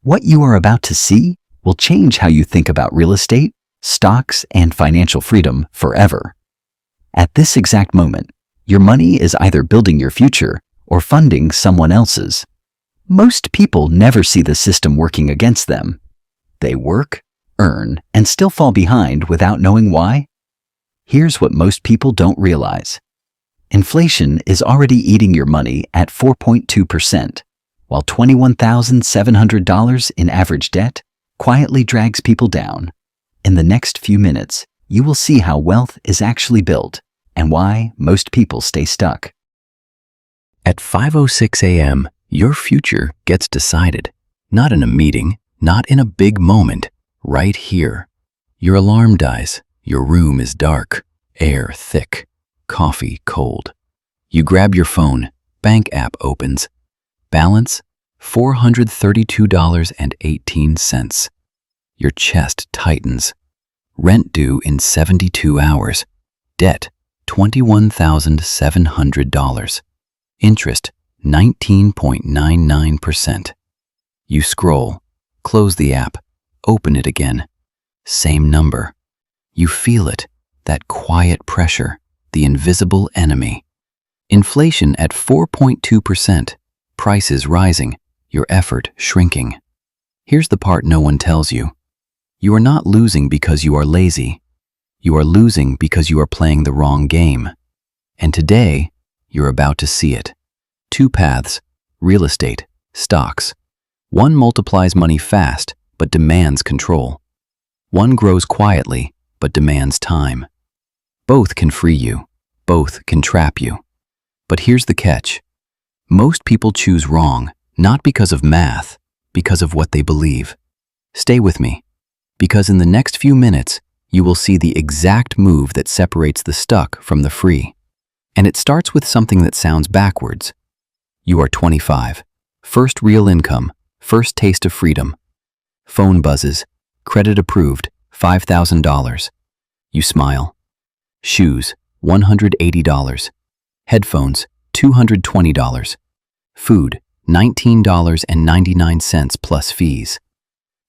What you are about to see will change how you think about real estate, stocks, and financial freedom forever. At this exact moment, your money is either building your future or funding someone else's. Most people never see the system working against them. They work, earn, and still fall behind without knowing why. Here's what most people don't realize. Inflation is already eating your money at 4.2%, while $21,700 in average debt quietly drags people down. In the next few minutes, you will see how wealth is actually built and why most people stay stuck. At 5:06 a.m., your future gets decided. Not in a meeting, not in a big moment, right here. Your alarm dies, your room is dark, air thick, coffee cold. You grab your phone, bank app opens. Balance, $432.18. Your chest tightens. Rent due in 72 hours. Debt, $21,700. Interest, 19.99%. You scroll, close the app, open it again. Same number. You feel it, that quiet pressure, the invisible enemy. Inflation at 4.2%, prices rising, your effort shrinking. Here's the part no one tells you. You are not losing because you are lazy. You are losing because you are playing the wrong game. And today, you're about to see it. Two paths, real estate, stocks. One multiplies money fast, but demands control. One grows quietly, but demands time. Both can free you. Both can trap you. But here's the catch. Most people choose wrong, not because of math, because of what they believe. Stay with me, because in the next few minutes, you will see the exact move that separates the stuck from the free. And it starts with something that sounds backwards. You are 25. First real income, first taste of freedom. Phone buzzes, credit approved, $5,000. You smile. Shoes, $180. Headphones, $220. Food, $19.99 plus fees.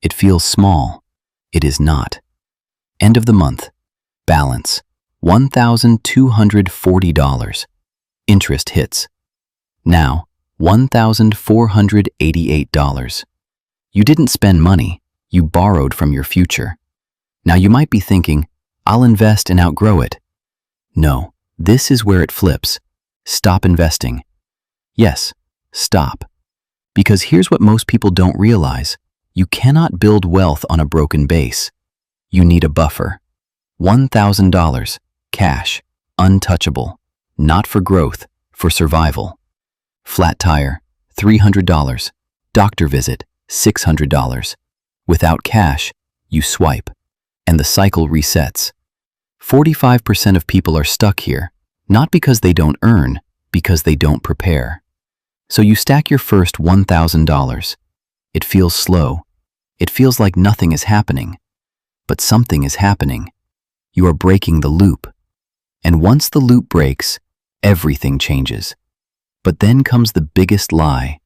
It feels small. It is not. End of the month. Balance, $1,240. Interest hits. Now, $1,488. You didn't spend money. You borrowed from your future. Now you might be thinking, I'll invest and outgrow it. No, this is where it flips. Stop investing. Yes, stop. Because here's what most people don't realize. You cannot build wealth on a broken base. You need a buffer. $1,000, cash, untouchable, not for growth, for survival. Flat tire, $300. Doctor visit, $600. Without cash, you swipe, and the cycle resets. 45% of people are stuck here, not because they don't earn, because they don't prepare. So you stack your first $1,000. It feels slow. It feels like nothing is happening. But something is happening. You are breaking the loop. And once the loop breaks, everything changes. But then comes the biggest lie,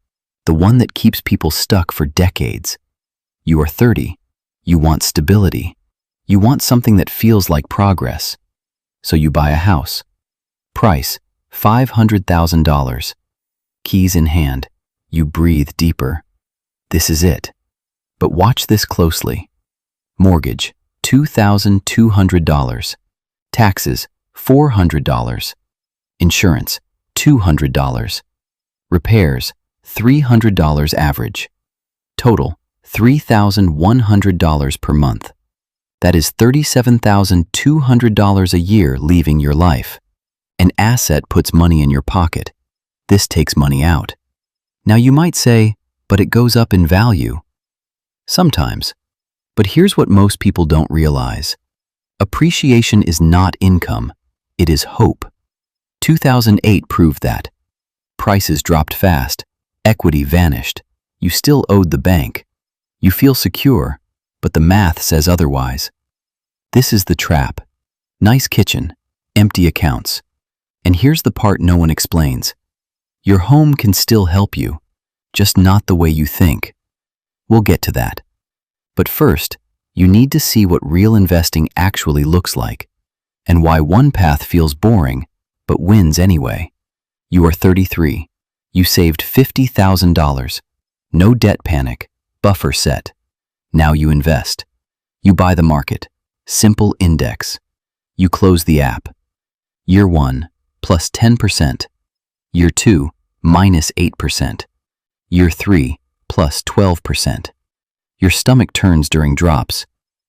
the one that keeps people stuck for decades. You are 30. You want stability. You want something that feels like progress. So you buy a house. Price, $500,000. Keys in hand. You breathe deeper. This is it. But watch this closely. Mortgage, $2,200. Taxes, $400. Insurance, $200. Repairs, $300 average. Total, $3,100 per month. That is $37,200 a year leaving your life. An asset puts money in your pocket. This takes money out. Now you might say, but it goes up in value. Sometimes. But here's what most people don't realize. Appreciation is not income. It is hope. 2008 proved that. Prices dropped fast. Equity vanished. You still owed the bank. You feel secure, but the math says otherwise. This is the trap. Nice kitchen, empty accounts. And here's the part no one explains. Your home can still help you, just not the way you think. We'll get to that. But first, you need to see what real investing actually looks like, and why one path feels boring, but wins anyway. You are 33. You saved $50,000. No debt panic, buffer set. Now you invest. You buy the market. Simple index. You close the app. Year 1, plus 10%. Year 2, minus 8%. Year 3, plus 12%. Your stomach turns during drops.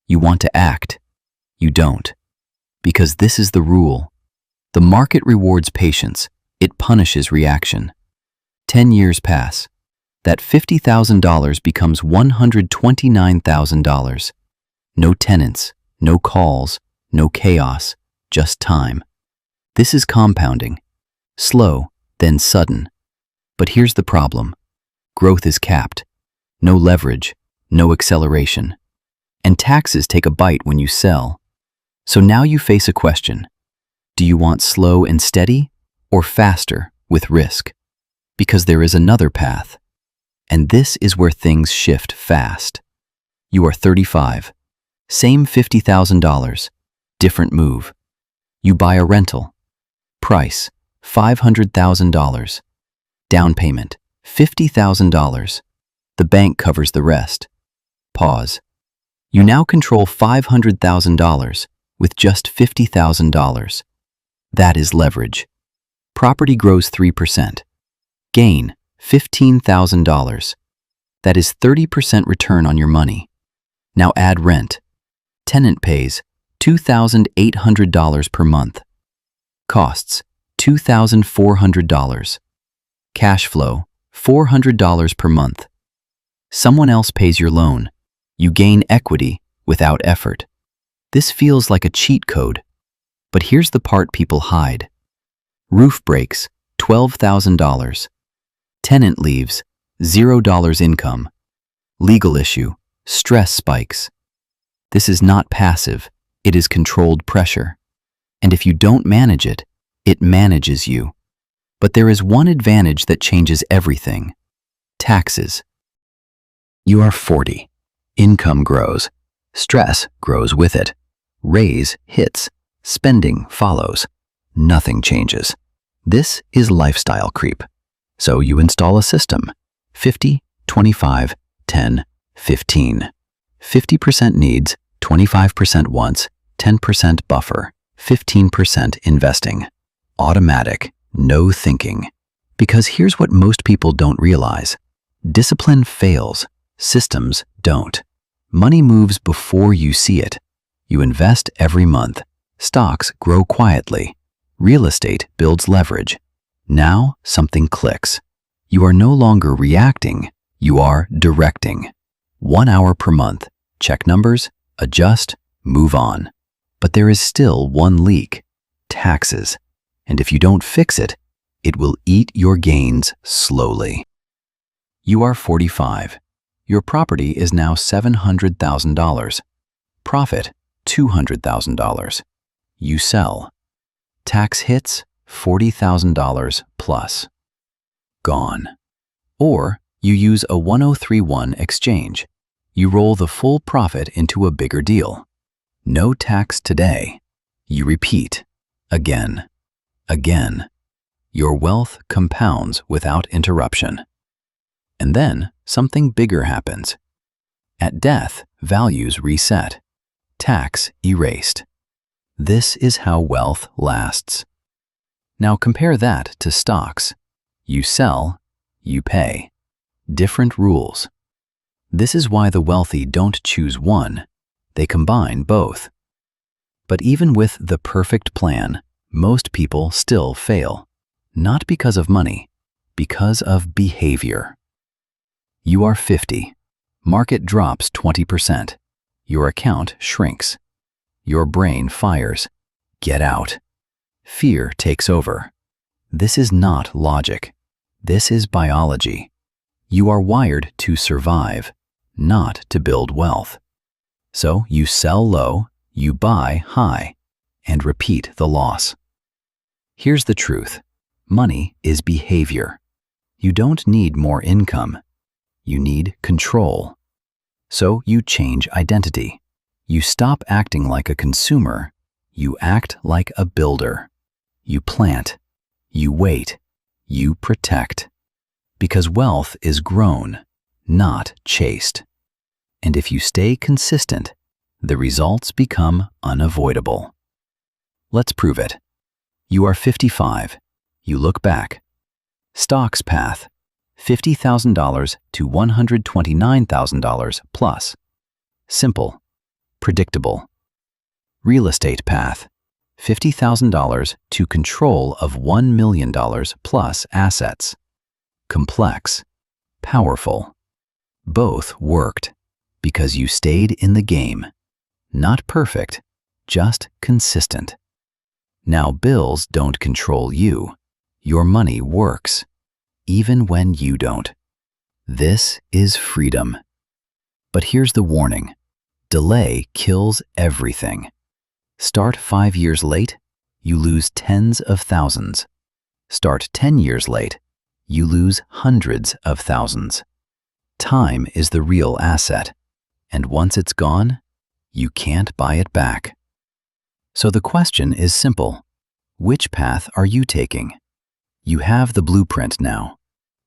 You want to act. You don't. Because this is the rule. The market rewards patience. It punishes reaction. 10 years pass. That $50,000 becomes $129,000. No tenants, no calls, no chaos, just time. This is compounding. Slow, then sudden. But here's the problem. Growth is capped. No leverage, no acceleration. And taxes take a bite when you sell. So now you face a question. Do you want slow and steady, or faster with risk? Because there is another path. And this is where things shift fast. You are 35. Same $50,000. Different move. You buy a rental. Price, $500,000. Down payment, $50,000. The bank covers the rest. Pause. You now control $500,000 with just $50,000. That is leverage. Property grows 3%. Gain, $15,000. That is 30% return on your money. Now add rent. Tenant pays $2,800 per month. Costs, $2,400. Cash flow, $400 per month. Someone else pays your loan. You gain equity without effort. This feels like a cheat code. But here's the part people hide. Roof breaks, $12,000. Tenant leaves, $0 income. Legal issue, stress spikes. This is not passive, it is controlled pressure. And if you don't manage it, it manages you. But there is one advantage that changes everything. Taxes. You are 40. Income grows. Stress grows with it. Raise hits. Spending follows. Nothing changes. This is lifestyle creep. So you install a system. 50, 25, 10, 15. 50% needs, 25% wants, 10% buffer, 15% investing. Automatic, no thinking. Because here's what most people don't realize. Discipline fails. Systems don't. Money moves before you see it. You invest every month. Stocks grow quietly. Real estate builds leverage. Now something clicks. You are no longer reacting, you are directing. 1 hour per month. Check numbers, adjust, move on. But there is still one leak. Taxes. And if you don't fix it, it will eat your gains slowly. You are 45. Your property is now $700,000. Profit, $200,000. You sell. Tax hits, $40,000 plus. Gone. Or you use a 1031 exchange. You roll the full profit into a bigger deal. No tax today. You repeat. Again. Again. Your wealth compounds without interruption. And then something bigger happens. At death, values reset. Tax erased. This is how wealth lasts. Now compare that to stocks. You sell, you pay. Different rules. This is why the wealthy don't choose one. They combine both. But even with the perfect plan, most people still fail. Not because of money, because of behavior. You are 50. Market drops 20%. Your account shrinks. Your brain fires. Get out. Fear takes over. This is not logic. This is biology. You are wired to survive, not to build wealth. So you sell low, you buy high, and repeat the loss. Here's the truth. Money is behavior. You don't need more income. You need control. So you change identity. You stop acting like a consumer. You act like a builder. You plant. You wait. You protect. Because wealth is grown, not chased. And if you stay consistent, the results become unavoidable. Let's prove it. You are 55. You look back. Stocks path, $50,000 to $129,000 plus. Simple. Predictable. Real estate path, $50,000 to control of $1 million plus assets. Complex. Powerful. Both worked because you stayed in the game. Not perfect, just consistent. Now bills don't control you. Your money works, even when you don't. This is freedom. But here's the warning. Delay kills everything. Start 5 years late, you lose tens of thousands. Start 10 years late, you lose hundreds of thousands. Time is the real asset, and once it's gone, you can't buy it back. So the question is simple. Which path are you taking? You have the blueprint now.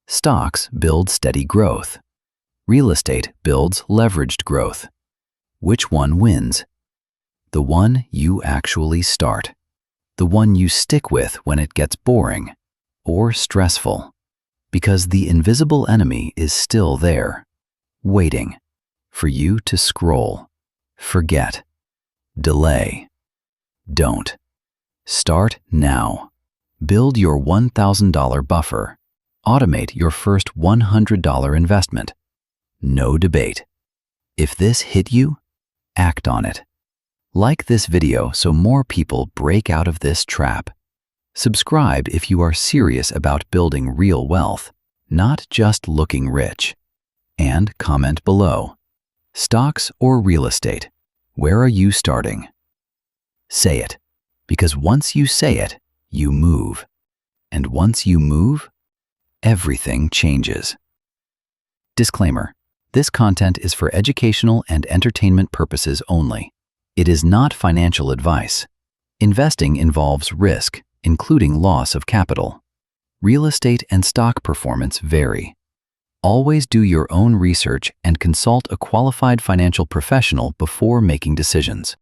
Stocks build steady growth. Real estate builds leveraged growth. Which one wins? The one you actually start. The one you stick with when it gets boring or stressful. Because the invisible enemy is still there, waiting for you to scroll. Forget. Delay. Don't. Start now. Build your $1,000 buffer. Automate your first $100 investment. No debate. If this hit you, act on it. Like this video so more people break out of this trap. Subscribe if you are serious about building real wealth, not just looking rich. And comment below. Stocks or real estate? Where are you starting? Say it, because once you say it, you move. And once you move, everything changes. Disclaimer: this content is for educational and entertainment purposes only. It is not financial advice. Investing involves risk, including loss of capital. Real estate and stock performance vary. Always do your own research and consult a qualified financial professional before making decisions.